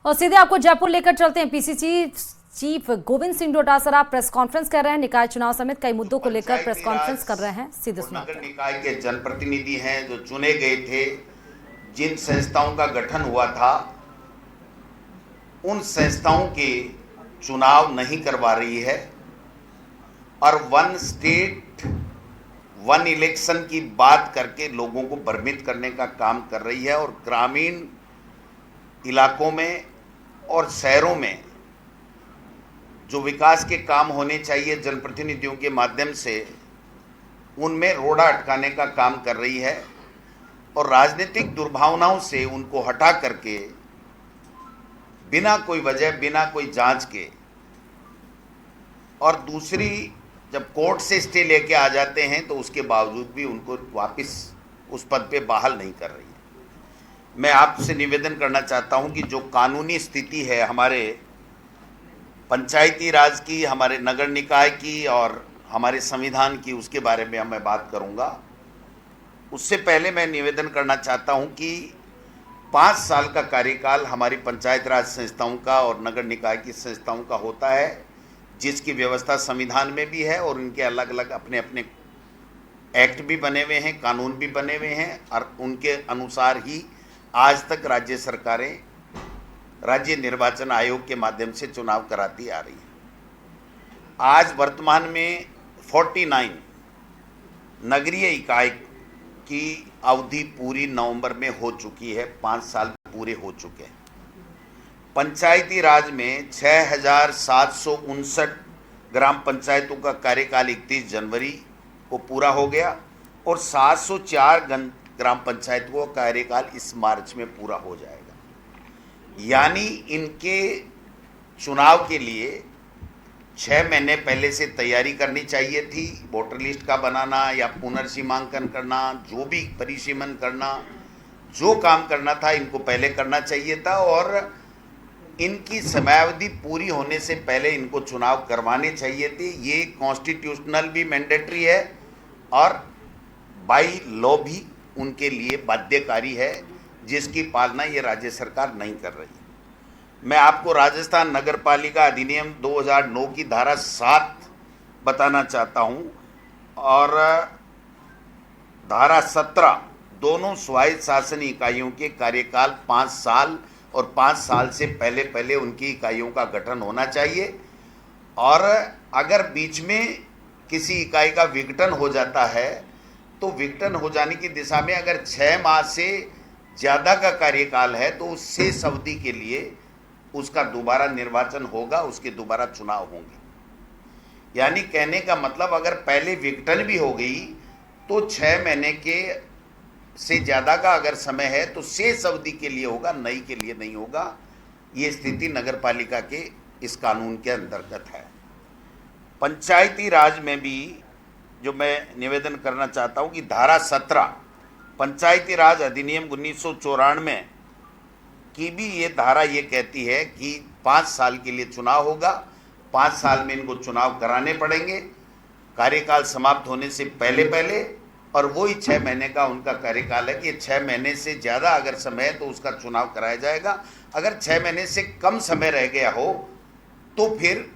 और सीधे आपको जयपुर लेकर चलते हैं। PCC chief Govind Singh Dotasra press conference कर रहे हैं। निकाय चुनाव समेत कई मुद्दों को लेकर प्रेस कॉन्फ्रेंस कर रहे हैं। सीधे सुनाते हैं। नगर निकाय के जनप्रतिनिधि हैं जो चुने गए थे, जिन संस्थाओं का गठन हुआ था उन संस्थाओं के चुनाव नहीं करवा रही है और वन स्टेट वन इलेक्शन की बात करके लोगों को भ्रमित करने का काम कर रही है और ग्रामीण इलाकों में और शहरों में जो विकास के काम होने चाहिए जनप्रतिनिधियों के माध्यम से, उनमें रोड़ा अटकाने का काम कर रही है और राजनीतिक दुर्भावनाओं से उनको हटा करके बिना कोई वजह, बिना कोई जांच के, और दूसरी जब कोर्ट से स्टे लेके आ जाते हैं तो उसके बावजूद भी उनको वापस उस पद पे बहाल नहीं कर रही है। मैं आपसे निवेदन करना चाहता हूं कि जो कानूनी स्थिति है हमारे पंचायती राज की, हमारे नगर निकाय की और हमारे संविधान की, उसके बारे में मैं बात करूंगा। उससे पहले मैं निवेदन करना चाहता हूं कि 5 साल का कार्यकाल हमारी पंचायत राज संस्थाओं का और नगर निकाय की संस्थाओं का होता है, जिसकी व्यवस्था संविधान में भी है और इनके अलग अलग अपने अपने एक्ट भी बने हुए हैं, कानून भी बने हुए हैं और उनके अनुसार ही आज तक राज्य सरकारें राज्य निर्वाचन आयोग के माध्यम से चुनाव कराती आ रही है। आज वर्तमान में 49 नगरीय इकाई की अवधि पूरी नवंबर में हो चुकी है, 5 साल पूरे हो चुके हैं। पंचायती राज में 6,759 ग्राम पंचायतों का कार्यकाल 31 जनवरी को पूरा हो गया और 704 ग्राम पंचायतों का कार्यकाल इस मार्च में पूरा हो जाएगा। यानी इनके चुनाव के लिए 6 महीने पहले से तैयारी करनी चाहिए थी। वोटर लिस्ट का बनाना या पुनर्सीमांकन करना, जो भी परिसीमन करना, जो काम करना था इनको पहले करना चाहिए था और इनकी समयावधि पूरी होने से पहले इनको चुनाव करवाने चाहिए थे। ये कॉन्स्टिट्यूशनल भी मैंडेटरी है और बाई लॉ भी उनके लिए बाध्यकारी है, जिसकी पालना ये राज्य सरकार नहीं कर रही। मैं आपको राजस्थान नगरपालिका अधिनियम 2009 की धारा 7 बताना चाहता हूँ और धारा 17 दोनों स्वायत्त शासन इकाइयों के कार्यकाल 5 साल और 5 साल से पहले पहले उनकी इकाइयों का गठन होना चाहिए और अगर बीच में किसी इकाई का विघटन हो जाता है तो विघटन हो जाने की दिशा में अगर 6 माह से ज़्यादा का कार्यकाल है तो उस शेष अवधि के लिए उसका दोबारा निर्वाचन होगा, उसके दोबारा चुनाव होंगे। यानी कहने का मतलब अगर पहले विघटन भी हो गई तो 6 महीने के से ज़्यादा का अगर समय है तो शेष अवधि के लिए होगा, नई के लिए नहीं होगा। ये स्थिति नगरपालिका के इस कानून के अंतर्गत है। पंचायती राज में भी जो मैं निवेदन करना चाहता हूँ कि धारा 17 पंचायती राज अधिनियम 1994 की भी ये धारा ये कहती है कि 5 साल के लिए चुनाव होगा, 5 साल में इनको चुनाव कराने पड़ेंगे कार्यकाल समाप्त होने से पहले पहले, और वही 6 महीने का उनका कार्यकाल है कि 6 महीने से ज़्यादा अगर समय है तो उसका चुनाव कराया जाएगा। अगर 6 महीने से कम समय रह गया हो तो फिर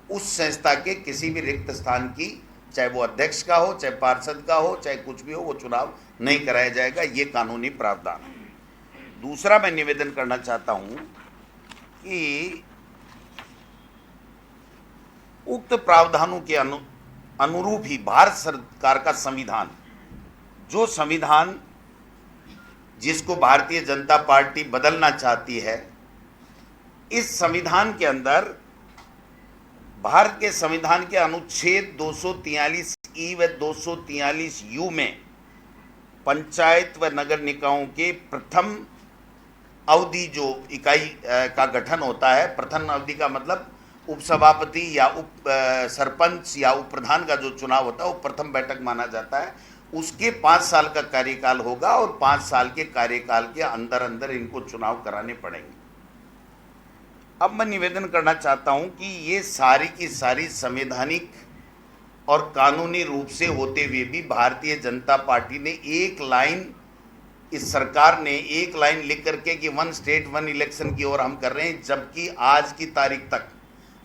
उस संस्था के किसी भी रिक्त स्थान की, चाहे वो अध्यक्ष का हो, चाहे पार्षद का हो, चाहे कुछ भी हो, वो चुनाव नहीं कराया जाएगा। ये कानूनी प्रावधान है। दूसरा मैं निवेदन करना चाहता हूं कि उक्त प्रावधानों के अनुरूप ही भारत सरकार का संविधान, जो संविधान जिसको भारतीय जनता पार्टी बदलना चाहती है, इस संविधान के अंदर भारत के संविधान के अनुच्छेद 243 ई व 243 यू में पंचायत व नगर निकायों के प्रथम अवधि जो इकाई का गठन होता है, प्रथम अवधि का मतलब उपसभापति या उप सरपंच या उप प्रधान का जो चुनाव होता है वो प्रथम बैठक माना जाता है। उसके 5 साल का कार्यकाल होगा और 5 साल के कार्यकाल के अंदर अंदर इनको चुनाव कराने पड़ेंगे। अब मैं निवेदन करना चाहता हूं कि ये सारी की सारी संवैधानिक और कानूनी रूप से होते हुए भी भारतीय जनता पार्टी ने एक लाइन इस सरकार ने एक लाइन लिख करके कि 1 स्टेट 1 इलेक्शन की ओर हम कर रहे हैं, जबकि आज की तारीख तक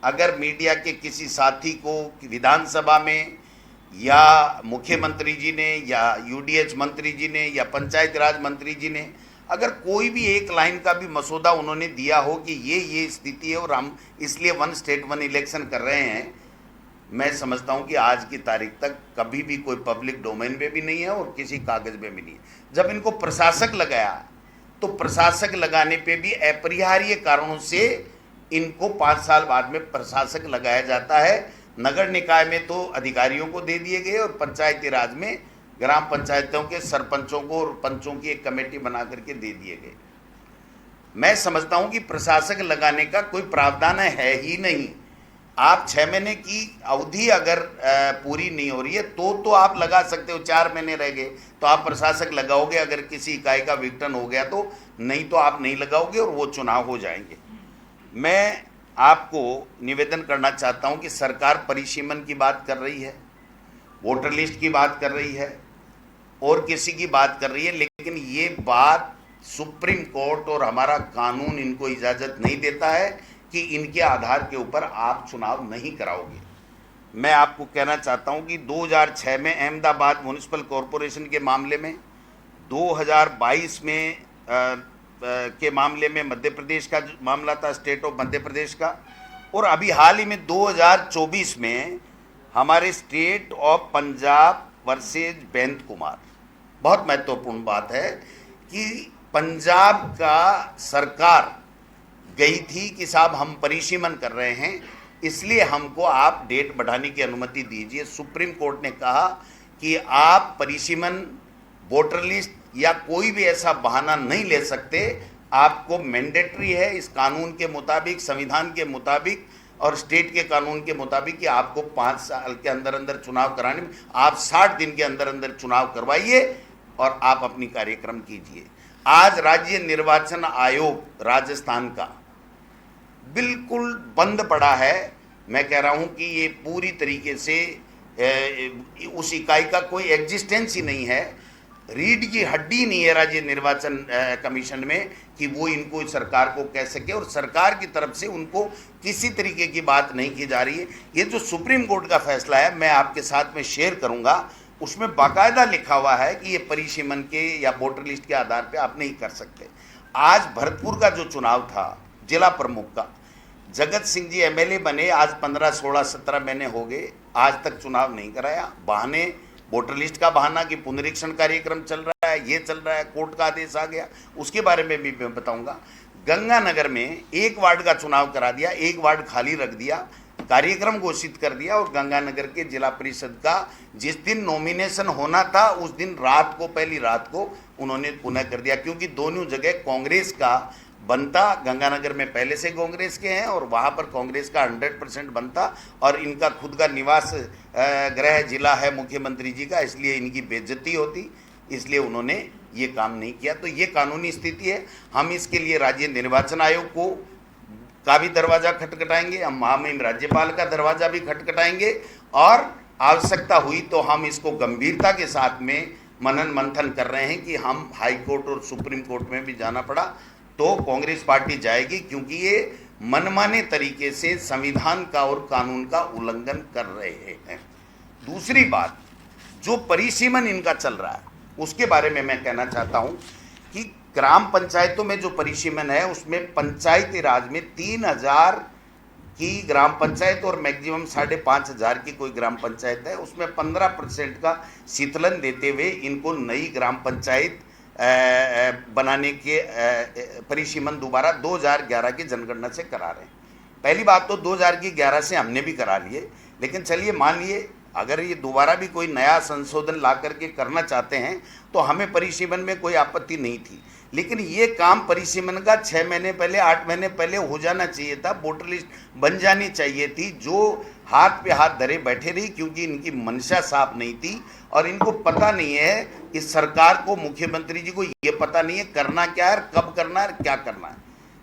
अगर मीडिया के किसी साथी को विधानसभा में या मुख्यमंत्री जी ने या यूडीएच मंत्री जी ने या पंचायत राज मंत्री जी ने अगर कोई भी एक लाइन का भी मसौदा उन्होंने दिया हो कि ये स्थिति है और हम इसलिए 1 स्टेट 1 इलेक्शन कर रहे हैं, मैं समझता हूं कि आज की तारीख तक कभी भी कोई पब्लिक डोमेन में भी नहीं है और किसी कागज में भी नहीं है। जब इनको प्रशासक लगाया तो प्रशासक लगाने पे भी अपरिहार्य कारणों से इनको 5 साल बाद में प्रशासक लगाया जाता है। नगर निकाय में तो अधिकारियों को दे दिए गए और पंचायती राज में ग्राम पंचायतों के सरपंचों को और पंचों की एक कमेटी बना करके दे दिए गए। मैं समझता हूं कि प्रशासक लगाने का कोई प्रावधान है ही नहीं। आप 6 महीने की अवधि अगर पूरी नहीं हो रही है तो आप लगा सकते हो। 4 महीने रह गए तो आप प्रशासक लगाओगे अगर किसी इकाई का विघटन हो गया तो, नहीं तो आप नहीं लगाओगे और वो चुनाव हो जाएंगे। मैं आपको निवेदन करना चाहता हूं कि सरकार परिसीमन की बात कर रही है, वोटर लिस्ट की बात कर रही है और किसी की बात कर रही है, लेकिन ये बात सुप्रीम कोर्ट और हमारा कानून इनको इजाज़त नहीं देता है कि इनके आधार के ऊपर आप चुनाव नहीं कराओगे। मैं आपको कहना चाहता हूं कि 2006 में अहमदाबाद म्युनिसिपल कॉरपोरेशन के मामले में, 2022 में के मामले में मध्य प्रदेश का जो मामला था, स्टेट ऑफ मध्य प्रदेश का, और अभी हाल ही में 2024 में हमारे स्टेट ऑफ पंजाब वर्सेज बेंत कुमार। बहुत महत्वपूर्ण बात है कि पंजाब का सरकार गई थी कि साहब हम परिसीमन कर रहे हैं, इसलिए हमको आप डेट बढ़ाने की अनुमति दीजिए। सुप्रीम कोर्ट ने कहा कि आप परिसीमन, वोटर लिस्ट या कोई भी ऐसा बहाना नहीं ले सकते, आपको मैंडेटरी है इस कानून के मुताबिक, संविधान के मुताबिक और स्टेट के कानून के मुताबिक कि आपको 5 साल के अंदर अंदर चुनाव कराने में, आप 60 दिन के अंदर अंदर चुनाव करवाइए और आप अपनी कार्यक्रम कीजिए। आज राज्य निर्वाचन आयोग राजस्थान का बिल्कुल बंद पड़ा है। मैं कह रहा हूं कि ये पूरी तरीके से उस इकाई का कोई एग्जिस्टेंस ही नहीं है, रीढ़ की हड्डी नहीं है राज्य निर्वाचन कमीशन में कि वो इनको सरकार को कह सके, और सरकार की तरफ से उनको किसी तरीके की बात नहीं की जा रही है। ये जो सुप्रीम कोर्ट का फैसला है मैं आपके साथ में शेयर करूंगा, उसमें बाकायदा लिखा हुआ है कि ये परिसीमन के या वोटर लिस्ट के आधार पे आप नहीं कर सकते। आज भरतपुर का जो चुनाव था जिला प्रमुख का, जगत सिंह जी एमएलए बने, आज 15, 16, 17 महीने हो गए, आज तक चुनाव नहीं कराया। बहाने, वोटर लिस्ट का बहाना कि पुनरीक्षण कार्यक्रम चल रहा है, ये चल रहा है, कोर्ट का आदेश आ गया, उसके बारे में भी मैं बताऊंगा। गंगानगर में 1 वार्ड का चुनाव करा दिया, 1 वार्ड खाली रख दिया, कार्यक्रम घोषित कर दिया, और गंगानगर के जिला परिषद का जिस दिन नॉमिनेशन होना था उस दिन रात को, पहली रात को उन्होंने पुनः कर दिया, क्योंकि दोनों जगह कांग्रेस का बनता। गंगानगर में पहले से कांग्रेस के हैं और वहाँ पर कांग्रेस का 100% बनता, और इनका खुद का निवास गृह जिला है मुख्यमंत्री जी का, इसलिए इनकी बेइज्जती होती, इसलिए उन्होंने ये काम नहीं किया। तो ये कानूनी स्थिति है। हम इसके लिए राज्य निर्वाचन आयोग का भी दरवाज़ा खटखटाएंगे, हम महामहिम राज्यपाल का दरवाज़ा भी खटखटाएंगे, और आवश्यकता हुई तो हम इसको गंभीरता के साथ में मनन मंथन कर रहे हैं कि हम हाई कोर्ट और सुप्रीम कोर्ट में भी जाना पड़ा तो कांग्रेस पार्टी जाएगी, क्योंकि ये मनमाने तरीके से संविधान का और कानून का उल्लंघन कर रहे हैं। दूसरी बात, जो परिसीमन इनका चल रहा है उसके बारे में मैं कहना चाहता हूं कि ग्राम पंचायतों में जो परिसीमन है उसमें पंचायती राज में 3000 की ग्राम पंचायत और मैक्सिमम 5500 की कोई ग्राम पंचायत है, उसमें 15% का शीतलन देते हुए इनको नई ग्राम पंचायत बनाने के परिसीमन दोबारा 2011 की जनगणना से करा रहे हैं। पहली बात तो 2011 से हमने भी करा लिए, लेकिन चलिए मान लिए अगर ये दोबारा भी कोई नया संशोधन ला करके करना चाहते हैं तो हमें परिसीमन में कोई आपत्ति नहीं थी, लेकिन ये काम परिसीमन का 6 महीने पहले, 8 महीने पहले हो जाना चाहिए था। वोटर लिस्ट बन जानी चाहिए थी, जो हाथ पे हाथ धरे बैठे रही, क्योंकि इनकी मंशा साफ नहीं थी और इनको पता नहीं है, इस सरकार को, मुख्यमंत्री जी को ये पता नहीं है करना क्या है, कब करना है, क्या करना है।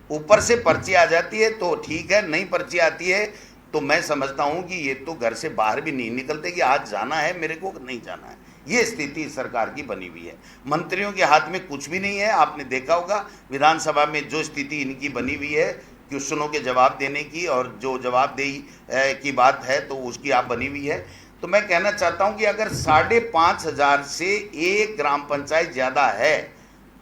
ऊपर से पर्ची आ जाती है तो ठीक है, नहीं पर्ची आती है तो मैं समझता हूँ कि ये तो घर से बाहर भी नहीं निकलते कि आज जाना है मेरे को, नहीं जाना है। ये स्थिति सरकार की बनी हुई है। मंत्रियों के हाथ में कुछ भी नहीं है। आपने देखा होगा विधानसभा में जो स्थिति इनकी बनी हुई है क्वेश्चनों के जवाब देने की, और जो जवाबदेही की बात है तो उसकी आप बनी हुई है। तो मैं कहना चाहता हूं कि अगर 5,500 से एक ग्राम पंचायत ज़्यादा है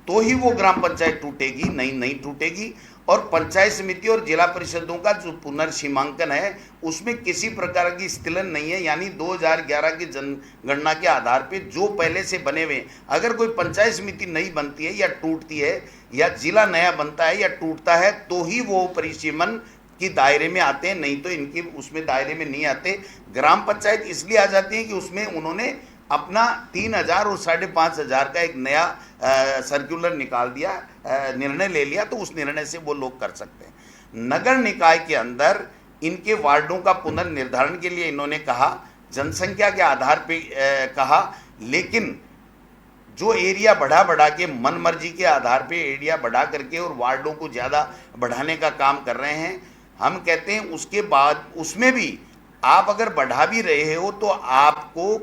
तो ही वो ग्राम पंचायत टूटेगी, नहीं टूटेगी। और पंचायत समिति और जिला परिषदों का जो पुनर्सीमांकन है उसमें किसी प्रकार की स्खलन नहीं है। यानी 2011 की जनगणना के आधार पे जो पहले से बने हुए, अगर कोई पंचायत समिति नई बनती है या टूटती है या जिला नया बनता है या टूटता है तो ही वो परिसीमन की दायरे में आते हैं, नहीं तो इनके उसमें दायरे में नहीं आते। ग्राम पंचायत इसलिए आ जाती है कि उसमें उन्होंने अपना 3,000 और 5,500 का एक नया सर्कुलर निकाल दिया, निर्णय ले लिया, तो उस निर्णय से वो लोग कर सकते हैं। नगर निकाय के अंदर इनके वार्डों का पुनर्निर्धारण के लिए इन्होंने कहा, जनसंख्या के आधार पे कहा, लेकिन जो एरिया बढ़ा के मन मर्जी के आधार पे एरिया बढ़ा करके और वार्डों को ज़्यादा बढ़ाने का काम कर रहे हैं। हम कहते हैं उसके बाद उसमें भी आप अगर बढ़ा भी रहे हो तो आपको